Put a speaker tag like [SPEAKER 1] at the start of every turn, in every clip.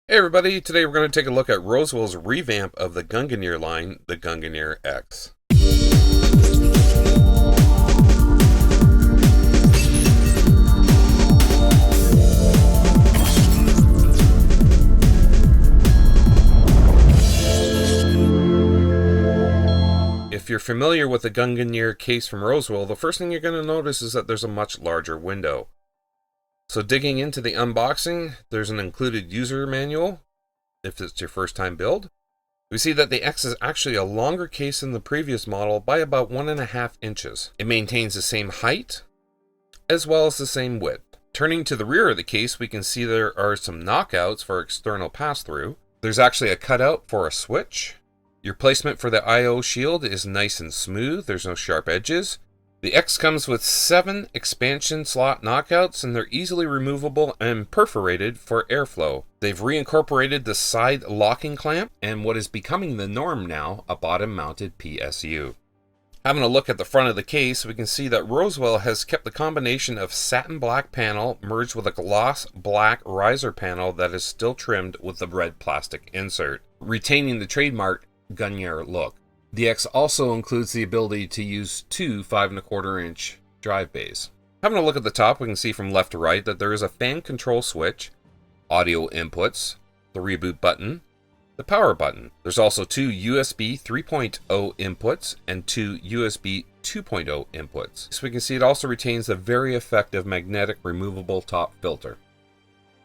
[SPEAKER 1] Hey everybody, today we're going to take a look at Rosewill's revamp of the Gungnir line, the Gungnir X. If you're familiar with the Gungnir case from Rosewill, the first thing you're going to notice is that there's a much larger window. So digging into the unboxing, there's an included user manual, if it's your first time build. We see that the X is actually a longer case than the previous model by about 1.5 inches. It maintains the same height, as well as the same width. Turning to the rear of the case, we can see there are some knockouts for external pass-through. There's actually a cutout for a switch. Your placement for the I/O shield is nice and smooth, there's no sharp edges. The X comes with 7 expansion slot knockouts, and they're easily removable and perforated for airflow. They've reincorporated the side locking clamp and what is becoming the norm now, a bottom-mounted PSU. Having a look at the front of the case, we can see that Rosewill has kept the combination of satin black panel merged with a gloss black riser panel that is still trimmed with the red plastic insert, retaining the trademark Gungnir look. The X also includes the ability to use 2 5.25 inch drive bays. Having a look at the top, we can see from left to right that there is a fan control switch, audio inputs, the reboot button, the power button. There's also 2 USB 3.0 inputs and 2 USB 2.0 inputs. So we can see it also retains a very effective magnetic removable top filter.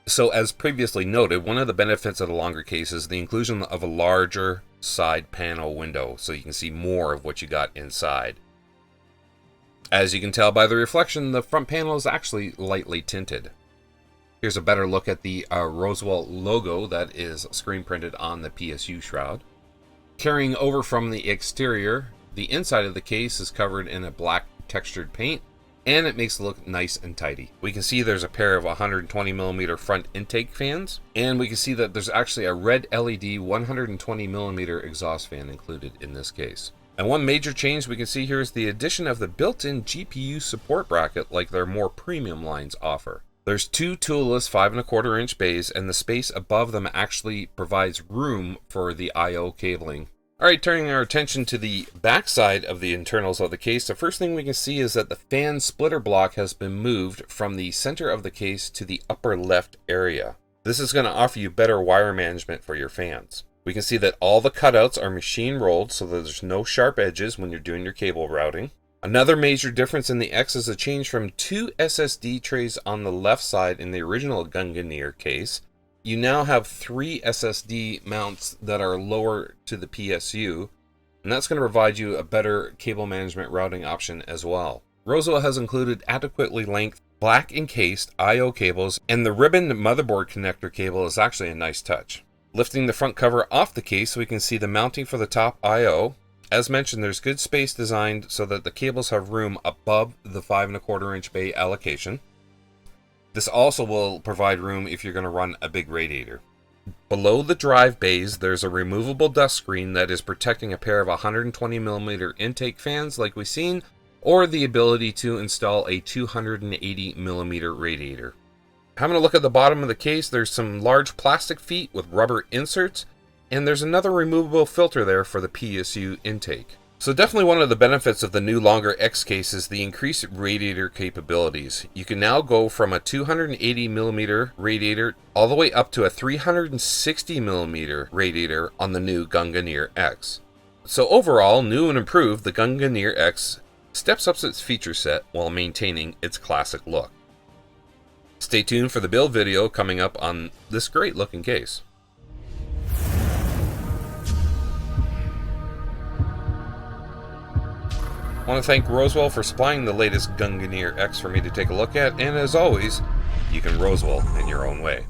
[SPEAKER 1] So as previously noted, one of the benefits of the longer case is the inclusion of a larger side panel window, so you can see more of what you got inside. As you can tell by the reflection, the front panel is actually lightly tinted. Here's a better look at the Rosewill logo that is screen printed on the PSU shroud. Carrying over from the exterior, the inside of the case is covered in a black textured paint, and it makes it look nice and tidy. We can see there's a pair of 120mm front intake fans, and we can see that there's actually a red LED 120mm exhaust fan included in this case. And one major change we can see here is the addition of the built-in GPU support bracket like their more premium lines offer. There's 2 toolless 5.25 inch bays, and the space above them actually provides room for the I/O cabling. Alright, turning our attention to the back side of the internals of the case, the first thing we can see is that the fan splitter block has been moved from the center of the case to the upper left area. This is going to offer you better wire management for your fans. We can see that all the cutouts are machine rolled so that there's no sharp edges when you're doing your cable routing. Another major difference in the X is a change from 2 SSD trays on the left side in the original Gungnir case. You now have 3 SSD mounts that are lower to the PSU, and that's going to provide you a better cable management routing option as well. Rosewill has included adequately length, black encased I/O cables, and the ribboned motherboard connector cable is actually a nice touch. Lifting the front cover off the case, we can see the mounting for the top I/O. As mentioned, there's good space designed so that the cables have room above the 5.25 inch bay allocation. This also will provide room if you're going to run a big radiator. Below the drive bays, there's a removable dust screen that is protecting a pair of 120mm intake fans like we've seen, or the ability to install a 280mm radiator. Having a look at the bottom of the case, there's some large plastic feet with rubber inserts, and there's another removable filter there for the PSU intake. So definitely one of the benefits of the new longer X case is the increased radiator capabilities. You can now go from a 280mm radiator all the way up to a 360mm radiator on the new Gungnir X. So overall, new and improved, the Gungnir X steps up its feature set while maintaining its classic look. Stay tuned for the build video coming up on this great looking case. I want to thank Rosewill for supplying the latest Gungnir X for me to take a look at, and as always, you can Rosewill in your own way.